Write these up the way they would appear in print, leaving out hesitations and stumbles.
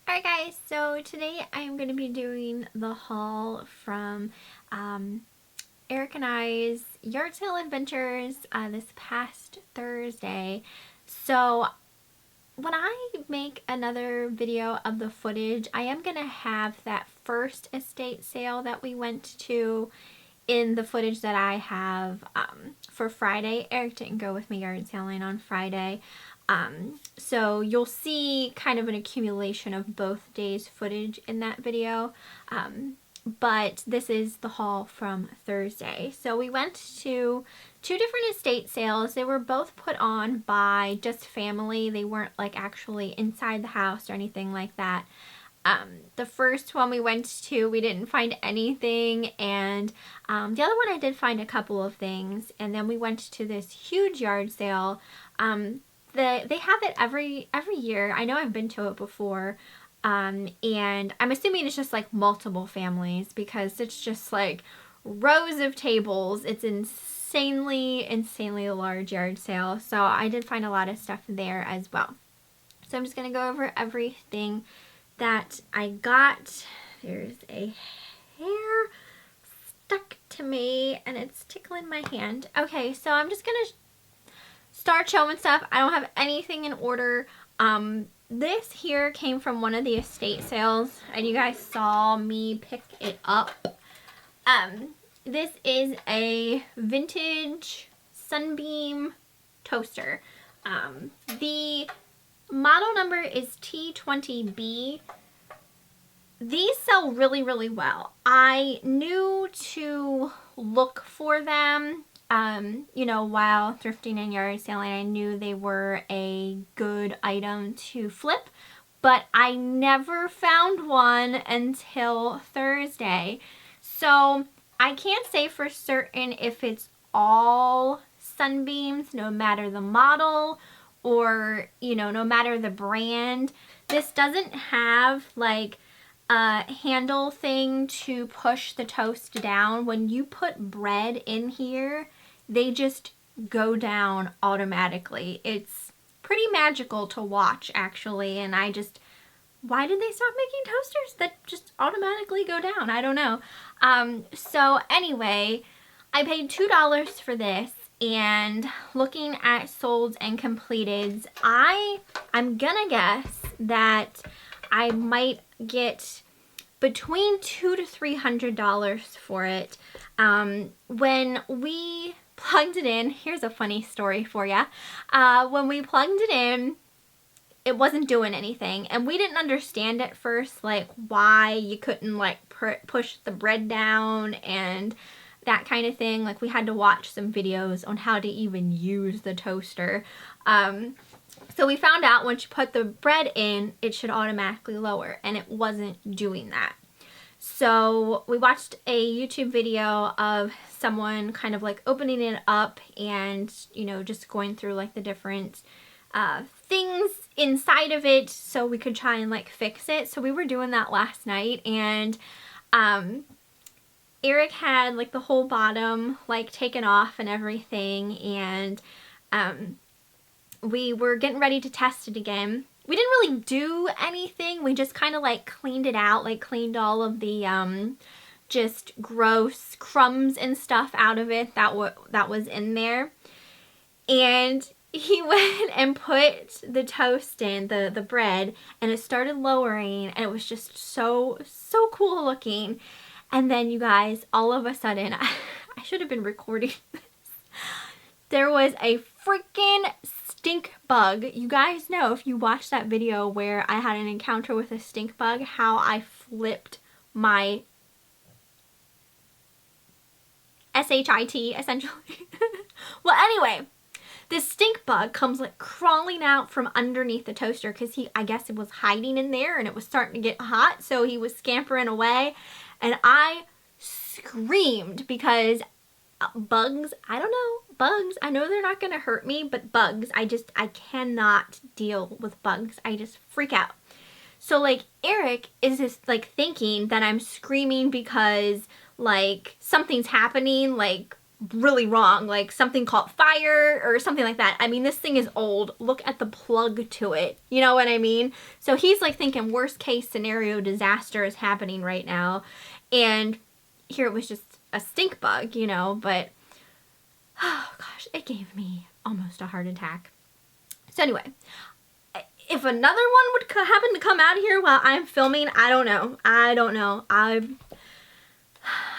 Alright guys, so today I'm going to be doing the haul from Eric and I's yard sale adventures this past Thursday. So when I make another video of the footage, I am going to have that first estate sale that we went to in the footage that I have for Friday. Eric didn't go with me yard selling on Friday. So you'll see kind of an accumulation of both days footage in that video. But this is the haul from Thursday. So we went to two different estate sales. They were both put on by just family. They weren't like actually inside the house or anything like that. The first one we went to, we didn't find anything, and the other one I did find a couple of things. And then we went to this huge yard sale. They have it every year. I know I've been to it before, and I'm assuming it's just like multiple families because it's just like rows of tables. It's insanely large yard sale. So I did find a lot of stuff there as well. So I'm just gonna go over everything that I got. There's a hair stuck to me and it's tickling my hand. Okay, so I'm just gonna start showing stuff. I don't have anything in order. This here came from one of the estate sales and you guys saw me pick it up. This is a vintage Sunbeam toaster. The model number is T20B. These sell really well. I knew to look for them, you know, while thrifting and yard selling. I knew they were a good item to flip, but I never found one until Thursday. So I can't say for certain if it's all Sunbeams, no matter the model, or, you know, no matter the brand. This doesn't have like a handle thing to push the toast down. When you put bread in here, they just go down automatically. It's pretty magical to watch, actually, and why did they stop making toasters that just automatically go down? I don't know. So anyway, I paid $2 for this. And looking at solds and completeds, I'm gonna guess that I might get between $200 to $300 for it. When we plugged it in, here's a funny story for you. When we plugged it in, it wasn't doing anything, and we didn't understand at first like why you couldn't like push the bread down and that kind of thing. Like, we had to watch some videos on how to even use the toaster. So we found out once you put the bread in, it should automatically lower, and it wasn't doing that. So we watched a YouTube video of someone kind of like opening it up and, you know, just going through like the different things inside of it so we could try and like fix it. So we were doing that last night, and Eric had like the whole bottom like taken off and everything, and we were getting ready to test it again. We didn't really do anything. We just kind of like cleaned it out, like cleaned all of the just gross crumbs and stuff out of it that was in there. And he went and put the toast in, the bread, and it started lowering, and it was just so cool looking. And then, you guys, all of a sudden, I should have been recording this. There was a freaking stink bug. You guys know, if you watched that video where I had an encounter with a stink bug, how I flipped my SHIT, essentially. Well, anyway, this stink bug comes like crawling out from underneath the toaster because I guess it was hiding in there and it was starting to get hot, so he was scampering away. And I screamed because bugs, I don't know, bugs, I know they're not going to hurt me, but bugs, I cannot deal with bugs. I just freak out. So like Eric is just like thinking that I'm screaming because like something's happening, like really wrong, like something caught fire or something like that. I mean, this thing is old. Look at the plug to it. You know what I mean? So he's like thinking worst case scenario disaster is happening right now. And here it was just a stink bug, you know, but oh gosh, it gave me almost a heart attack. So anyway, if another one would happen to come out here while I'm filming, I don't know.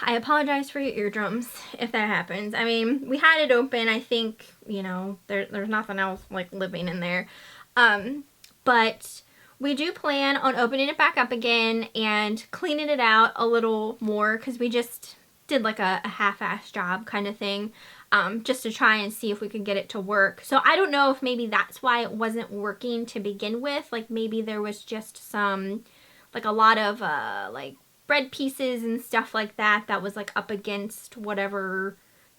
I apologize for your eardrums if that happens. I mean, we had it open. I think, you know, there's nothing else like living in there. But we do plan on opening it back up again and cleaning it out a little more because we just did like a half-ass job kind of thing, just to try and see if we could get it to work. So I don't know if maybe that's why it wasn't working to begin with. Like maybe there was just some, like a lot of like bread pieces and stuff like that that was like up against whatever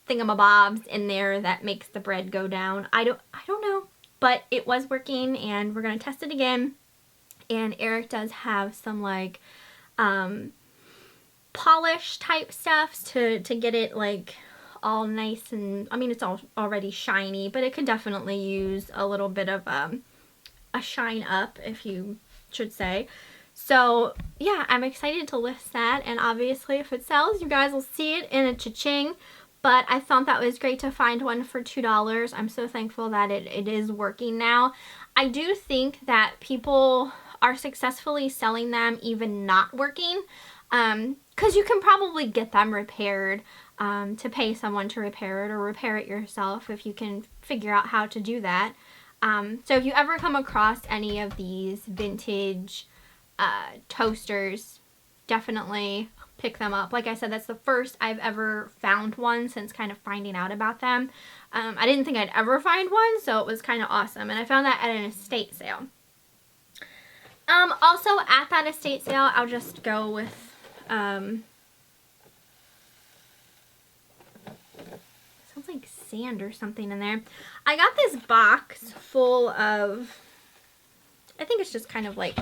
thingamabobs in there that makes the bread go down. I don't know, but it was working and we're gonna test it again. And Eric does have some like polish type stuff to get it like all nice, and I mean it's all already shiny, but it could definitely use a little bit of a shine up, if you should say. So yeah, I'm excited to list that, and obviously if it sells, you guys will see it in a cha-ching. But I thought that was great to find one for $2. I'm so thankful that it is working now. I do think that people are successfully selling them even not working, because you can probably get them repaired, to pay someone to repair it or repair it yourself if you can figure out how to do that. So if you ever come across any of these vintage toasters, definitely pick them up. Like I said, that's the first I've ever found one since kind of finding out about them. I didn't think I'd ever find one, so it was kind of awesome. And I found that at an estate sale. Also at that estate sale, I'll just go with, sounds like sand or something in there. I got this box full of, I think it's just kind of like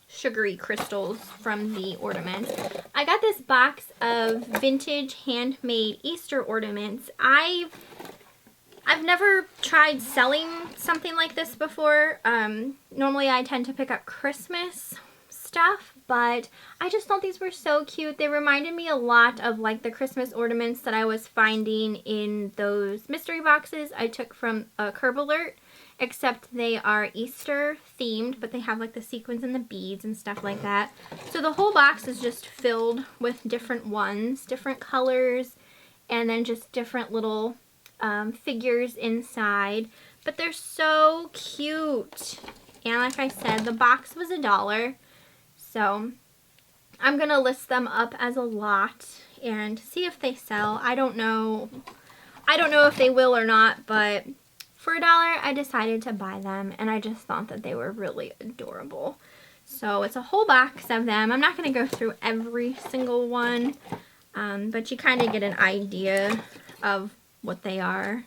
sugary crystals from the Ornaments. I got this box of vintage handmade Easter ornaments. I've never tried selling something like this before. Normally I tend to pick up Christmas stuff, but I just thought these were so cute. They reminded me a lot of like the Christmas ornaments that I was finding in those mystery boxes I took from Curb Alert, except they are Easter themed, but they have like the sequins and the beads and stuff like that. So the whole box is just filled with different ones, different colors, and then just different little figures inside. But they're so cute. And like I said, the box was $1. So I'm gonna list them up as a lot and see if they sell. I don't know if they will or not, but for $1 I decided to buy them, and I just thought that they were really adorable. So it's a whole box of them. I'm not gonna go through every single one, but you kind of get an idea of what they are.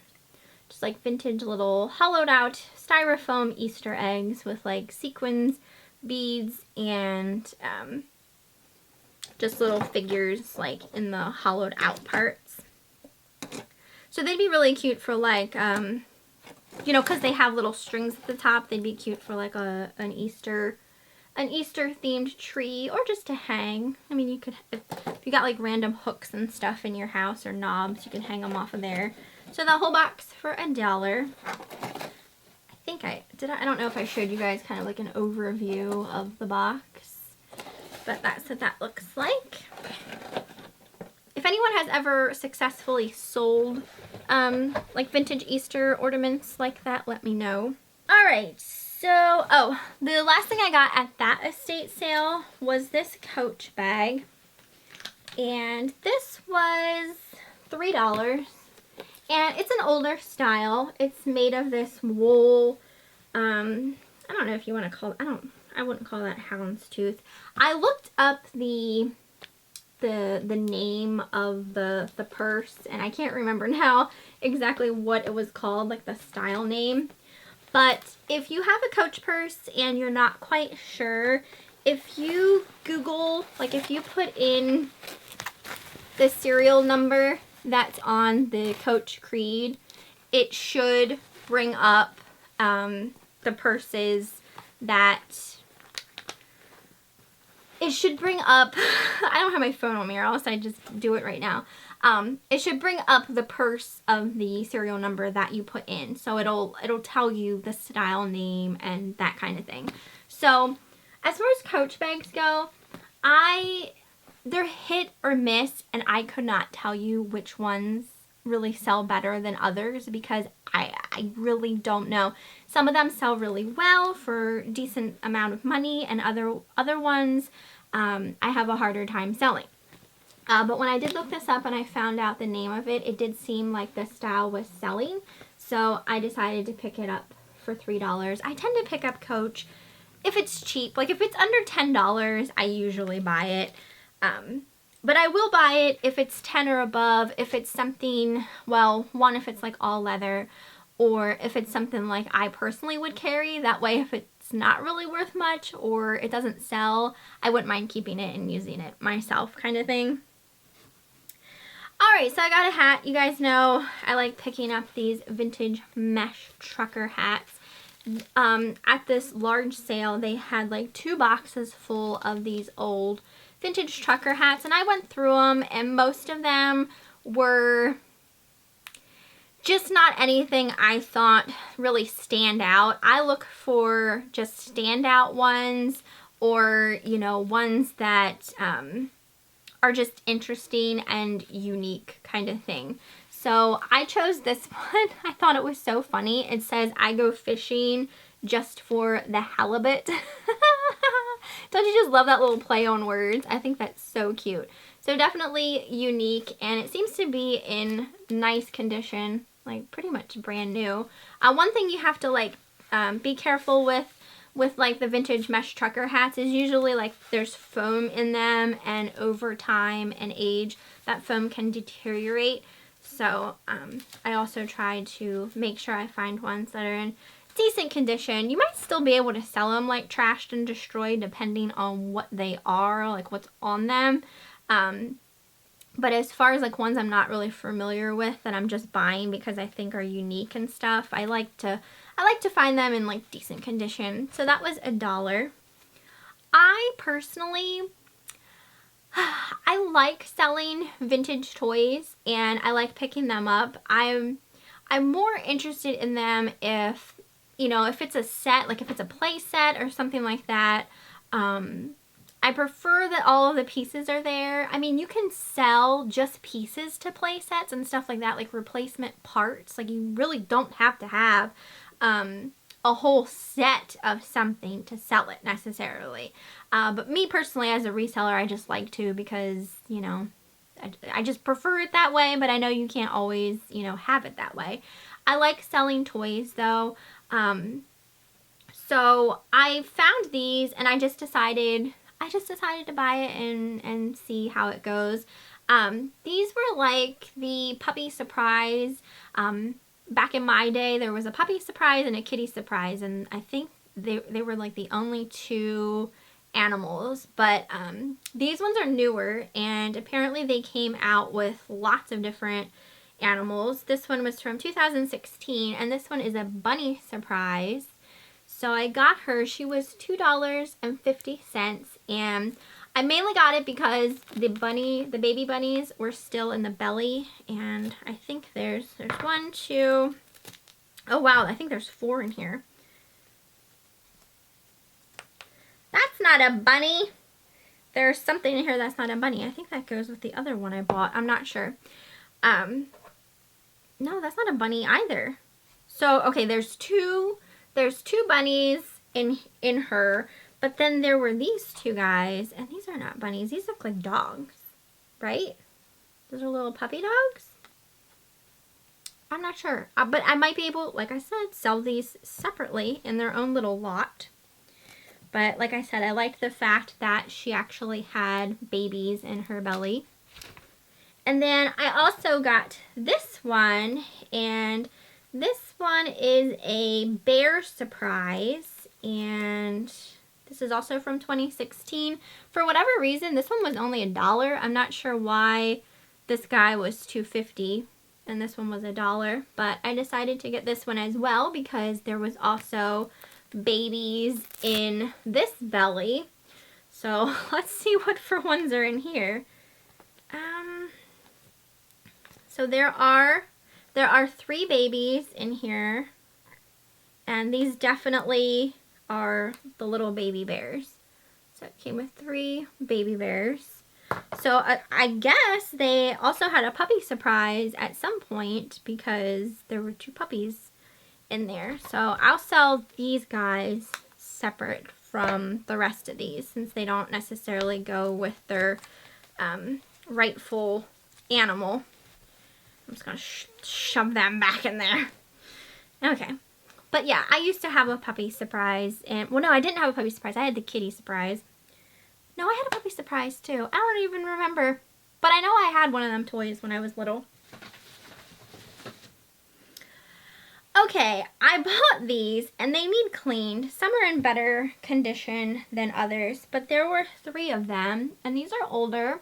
Just like vintage little hollowed out styrofoam Easter eggs with like sequins, beads, and just little figures like in the hollowed out parts. So they'd be really cute for like, you know, because they have little strings at the top, they'd be cute for like an Easter themed tree, or just to hang. I mean, you could, if you got like random hooks and stuff in your house or knobs, you can hang them off of there. So the whole box for $1. I think I don't know if I showed you guys kind of like an overview of the box, but that's what that looks like. If anyone has ever successfully sold like vintage Easter ornaments like that, let me know. Alright, so, oh, the last thing I got at that estate sale was this Coach bag. And this was $3. And it's an older style. It's made of this wool, I don't know if you want to call it, I wouldn't call that houndstooth. I looked up the name of the purse, and I can't remember now exactly what it was called, like the style name. But if you have a Coach purse and you're not quite sure, if you Google, like if you put in the serial number, that's on the Coach Creed, it should bring up the purses that... It should bring up... I don't have my phone on me, or else I'd just do it right now. It should bring up the purse of the serial number that you put in. So it'll tell you the style name and that kind of thing. So as far as Coach bags go, they're hit or miss, and I could not tell you which ones really sell better than others because I really don't know. Some of them sell really well for a decent amount of money, and other ones I have a harder time selling. But when I did look this up and I found out the name of it, it did seem like the style was selling. So I decided to pick it up for $3. I tend to pick up Coach if it's cheap. Like if it's under $10, I usually buy it. But I will buy it if it's 10 or above, if it's something, well, one, if it's like all leather, or if it's something like I personally would carry. That way, if it's not really worth much or it doesn't sell, I wouldn't mind keeping it and using it myself kind of thing. Alright, so I got a hat. You guys know I like picking up these vintage mesh trucker hats. At this large sale, they had like 2 boxes full of these old vintage trucker hats, and I went through them, and most of them were just not anything I thought really stand out. I look for just standout ones, or, you know, ones that are just interesting and unique kind of thing. So I chose this one. I thought it was so funny. It says, "I go fishing just for the halibut." Don't you just love that little play on words? I think that's so cute. So definitely unique, and it seems to be in nice condition, like pretty much brand new. One thing you have to like be careful with like the vintage mesh trucker hats is usually like there's foam in them, and over time and age that foam can deteriorate. So I also try to make sure I find ones that are in decent condition. You might still be able to sell them like trashed and destroyed depending on what they are, like what's on them. But as far as like ones I'm not really familiar with that I'm just buying because I think are unique and stuff, I like to find them in like decent condition. So that was $1. I personally, I like selling vintage toys, and I like picking them up. I'm more interested in them if, you know, if it's a set, like if it's a play set or something like that. I prefer that all of the pieces are there. I mean, you can sell just pieces to play sets and stuff like that, like replacement parts. Like you really don't have to have a whole set of something to sell it necessarily. But me personally, as a reseller, I just like to, because, you know, I just prefer it that way, but I know you can't always, you know, have it that way. I like selling toys though. So I found these, and I just decided to buy it and see how it goes. These were like the puppy surprise. Back in my day, there was a puppy surprise and a kitty surprise, and I think they were like the only 2 animals. But these ones are newer, and apparently they came out with lots of different animals. This one was from 2016, and this one is a bunny surprise. So I got her. She was $2.50, and I mainly got it because the baby bunnies were still in the belly, and I think there's 1, 2, oh wow, I think there's 4 in here. That's not a bunny. There's something in here that's not a bunny. I think that goes with the other one I bought. I'm not sure. No, that's not a bunny either. So, okay, there's two bunnies in her, but then there were these 2 guys, and these are not bunnies. These look like dogs, right? Those are little puppy dogs? I'm not sure, but I might be able, like I said, sell these separately in their own little lot. But like I said, I liked the fact that she actually had babies in her belly. And then I also got this one, and this one is a bear surprise, and this is also from 2016. For whatever reason, this one was only $1. I'm not sure why this guy was $2.50 and this one was $1, but I decided to get this one as well because there was also babies in this belly. So let's see what for ones are in here. So there are 3 babies in here, and these definitely are the little baby bears. So it came with 3 baby bears. So I guess they also had a puppy surprise at some point because there were 2 puppies in there. So I'll sell these guys separate from the rest of these since they don't necessarily go with their rightful animal. I'm just going to shove them back in there. Okay. But yeah, I used to have a puppy surprise. And well, no, I didn't have a puppy surprise. I had the kitty surprise. No, I had a puppy surprise too. I don't even remember. But I know I had one of them toys when I was little. Okay, I bought these and they need cleaned. Some are in better condition than others, but there were 3 of them, and these are older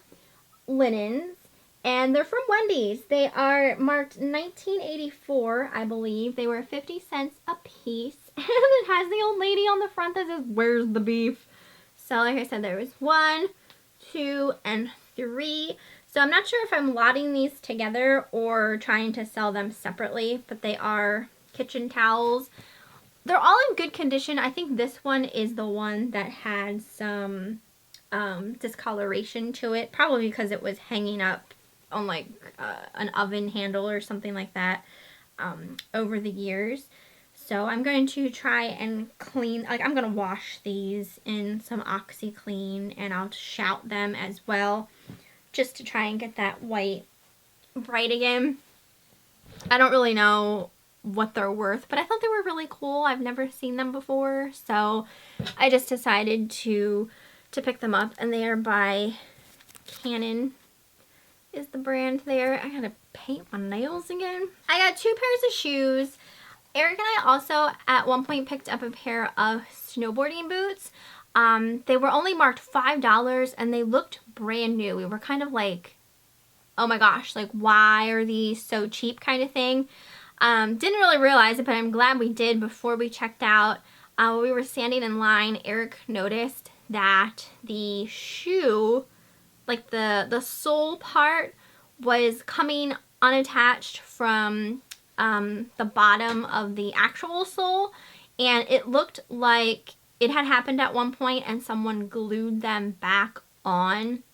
linens, and they're from Wendy's. They are marked 1984, I believe. They were 50 cents a piece, and it has the old lady on the front that says, "Where's the beef?" So like I said, there was 1, 2, and 3. So I'm not sure if I'm lotting these together or trying to sell them separately, but they are kitchen towels. They're all in good condition. I think this one is the one that had some discoloration to it, probably because it was hanging up on like an oven handle or something like that over the years. So I'm going to try and clean, like I'm going to wash these in some OxyClean, and I'll shout them as well just to try and get that white bright again. I don't really know what they're worth, but I thought they were really cool. I've never seen them before, so I just decided to pick them up, and they are by Canon is the brand there. I gotta paint my nails again. I got 2 pairs of shoes. Eric and I also at one point picked up a pair of snowboarding boots. They were only marked $5 and they looked brand new. We were kind of like, oh my gosh, like why are these so cheap kind of thing. Didn't really realize it, but I'm glad we did before we checked out. When we were standing in line, Eric noticed that the shoe, like the sole part, was coming unattached from the bottom of the actual sole, and it looked like it had happened at one point and someone glued them back on,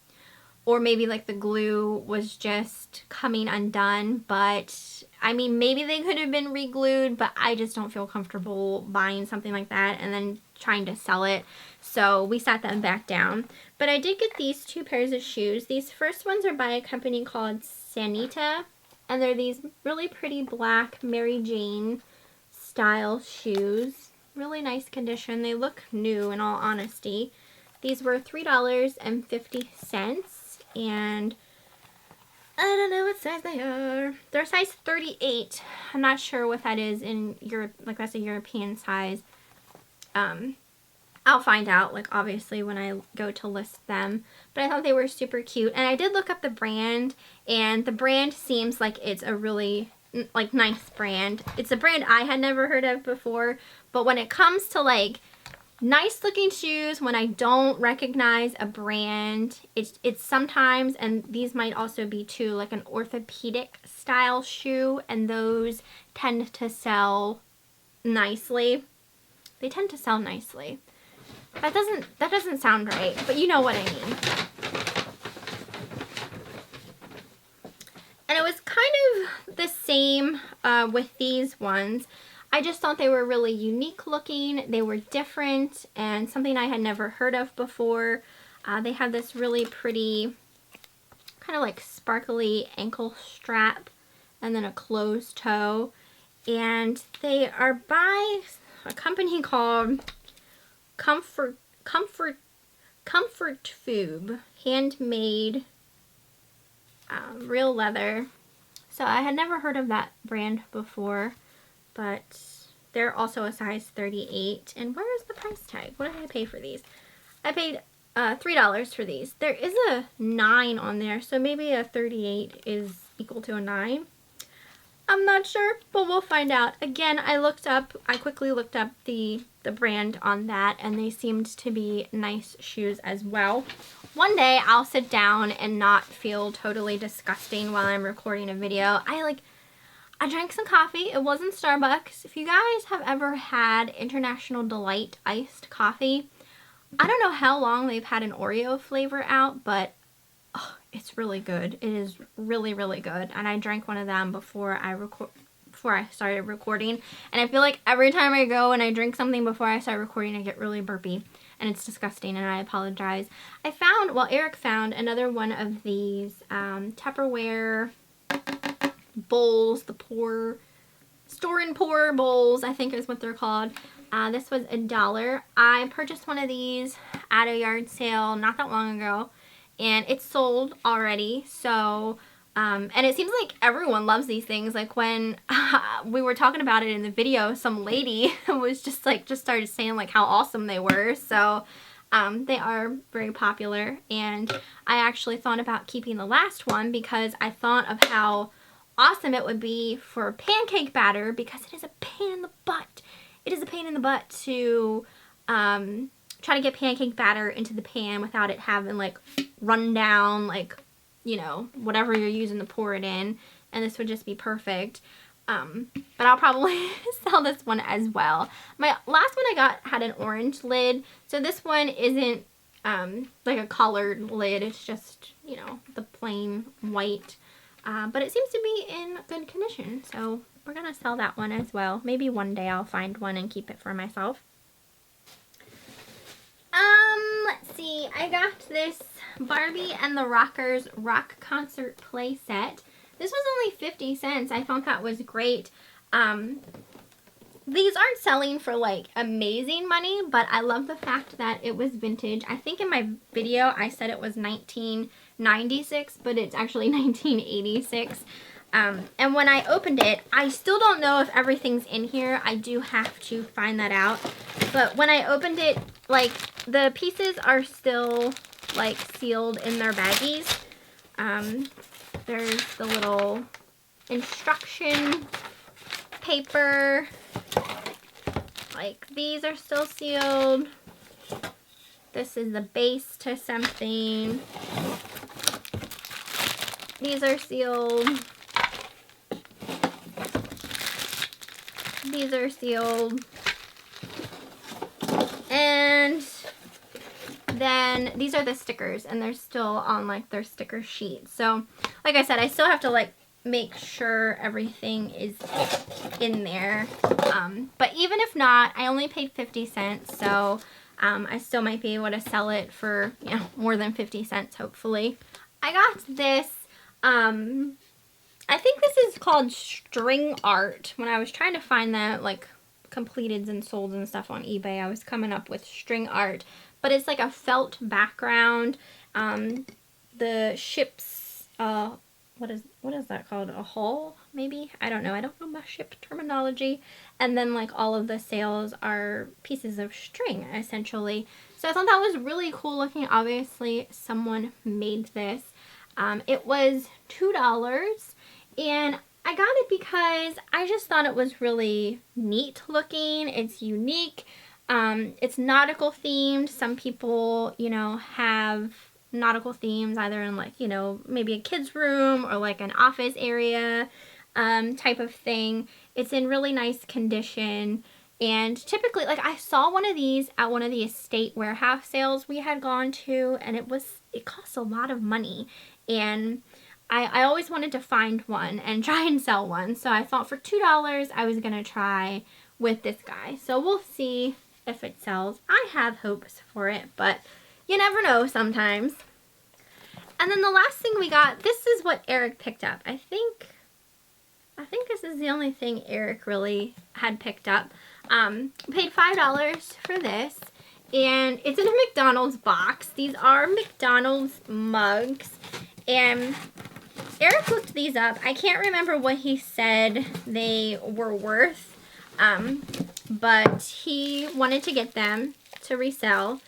or maybe like the glue was just coming undone. But I mean, maybe they could have been re-glued, but I just don't feel comfortable buying something like that and then trying to sell it, so we sat them back down. But I did get these 2 pairs of shoes. These first ones are by a company called Sanita, and they're these really pretty black Mary Jane style shoes. Really nice condition. They look new in all honesty. These were $3.50, and I don't know what size they are. They're size 38. I'm not sure what that is in Europe, like that's a European size. I'll find out, like, obviously when I go to list them. But I thought they were super cute. And I did look up the brand, and the brand seems like it's a really, like, nice brand. It's a brand I had never heard of before. But when it comes to, like, nice looking shoes, when I don't recognize a brand, it's sometimes, and these might also be too, like an orthopedic style shoe. And those tend to sell nicely. They tend to sell nicely. That doesn't sound right, but you know what I mean. And it was kind of the same with these ones. I just thought they were really unique looking. They were different and something I had never heard of before. They have this really pretty kind of like sparkly ankle strap and then a closed toe. And they are by a company called Comfort Food, handmade, real leather. So I had never heard of that brand before, but they're also a size 38. And where is the price tag? What did I pay for these? I paid $3 for these. There is a 9 on there, so maybe a 38 is equal to a 9. I'm not sure, but we'll find out. Again, I quickly looked up the brand on that, and they seemed to be nice shoes as well. One day I'll sit down and not feel totally disgusting while I'm recording a video. I drank some coffee. It wasn't Starbucks. If you guys have ever had International Delight iced coffee, I don't know how long they've had an Oreo flavor out, but oh, it's really good. It is really, really good. And I drank one of them before I started recording. And I feel like every time I go and I drink something before I start recording, I get really burpy. And it's disgusting, and I apologize. Eric found another one of these Tupperware bowls, the store and pour bowls, I think is what they're called. This was $1. I purchased one of these at a yard sale not that long ago, and it's sold already. So, and it seems like everyone loves these things. Like when we were talking about it in the video, some lady was just started saying like how awesome they were. So, they are very popular, and I actually thought about keeping the last one because I thought of how awesome it would be for pancake batter, because it is a pain in the butt. It is a pain in the butt to try to get pancake batter into the pan without it having like run down, like, you know, whatever you're using to pour it in, and this would just be perfect. But I'll probably sell this one as well. My last one I got had an orange lid, so this one isn't like a colored lid. It's just, you know, the plain white. But it seems to be in good condition, so we're gonna sell that one as well. Maybe one day I'll find one and keep it for myself. Let's see. I got this Barbie and the Rockers rock concert play set. This was only 50 cents. I thought that was great. These aren't selling for like amazing money, but I love the fact that it was vintage. I think in my video I said it was 1996, but it's actually 1986. And when I opened it, I still don't know if everything's in here. I do have to find that out. But when I opened it, like, the pieces are still like sealed in their baggies. There's the little instruction paper. Like, these are still sealed. This is the base to something. These are sealed. These are sealed. And then these are the stickers, and they're still on like their sticker sheet. So, like I said, I still have to like make sure everything is in there. But even if not, I only paid 50 cents, so I still might be able to sell it for, you know, more than 50 cents, hopefully. I got this, I think this is called string art. When I was trying to find that, like, completeds and solds and stuff on eBay, I was coming up with string art. But it's like a felt background. The ship's, what is that called? A hull, maybe? I don't know. I don't know my ship terminology. And then like all of the sails are pieces of string, essentially. So I thought that was really cool looking. Obviously, someone made this. It was $2, and I got it because I just thought it was really neat looking. It's unique. It's nautical themed. Some people, you know, have nautical themes either in like, you know, maybe a kid's room or like an office area type of thing. It's in really nice condition, and typically, like, I saw one of these at one of the estate warehouse sales we had gone to, and it cost a lot of money, and I always wanted to find one and try and sell one. So I thought for $2 I was gonna try with this guy. So we'll see if it sells. I have hopes for it, but you never know sometimes. And then the last thing we got, this is what Eric picked up. I think this is the only thing Eric really had picked up. Paid $5 for this, and it's in a McDonald's box. These are McDonald's mugs, and Eric looked these up. I can't remember what he said they were worth, but he wanted to get them to resell.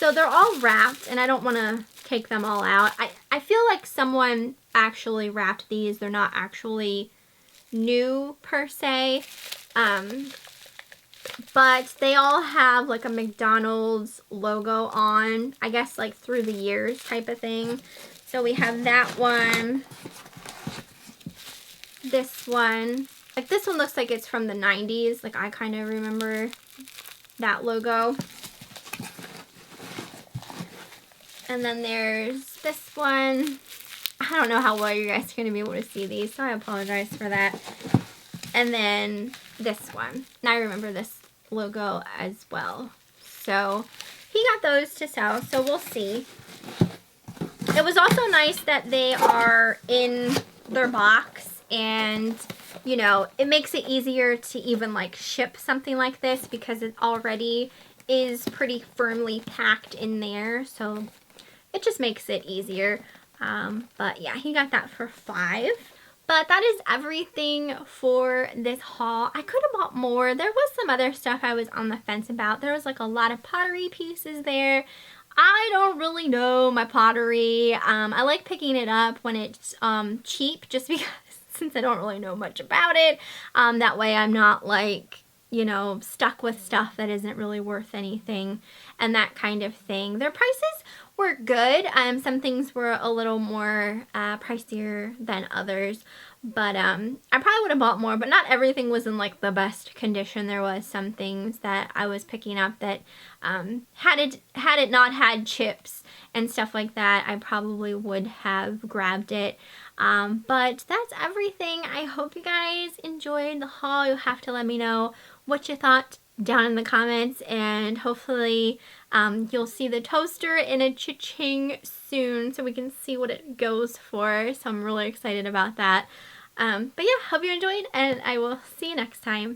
So they're all wrapped, and I don't want to take them all out. I feel like someone actually wrapped these. They're not actually new per se. But they all have like a McDonald's logo on, I guess like through the years type of thing. So we have that one, this one. Like this one looks like it's from the 90s. Like I kind of remember that logo. And then there's this one. I don't know how well you guys are going to be able to see these, so I apologize for that. And then this one. And I remember this logo as well. So he got those to sell, so we'll see. It was also nice that they are in their box, and you know, it makes it easier to even like ship something like this because it already is pretty firmly packed in there, so it just makes it easier. But yeah, he got that for $5. But that is everything for this haul. I could have bought more. There was some other stuff I was on the fence about. There was like a lot of pottery pieces there. I don't really know my pottery. I like picking it up when it's cheap, just because since I don't really know much about it. That way I'm not like, you know, stuck with stuff that isn't really worth anything and that kind of thing. Their prices were good. Some things were a little more pricier than others, but I probably would have bought more, but not everything was in like the best condition. There was some things that I was picking up that had it not had chips and stuff like that, I probably would have grabbed it. But that's everything. I hope you guys enjoyed the haul. You'll have to let me know what you thought down in the comments, and hopefully you'll see the toaster in a cha-ching soon so we can see what it goes for. So I'm really excited about that. But yeah, hope you enjoyed, and I will see you next time.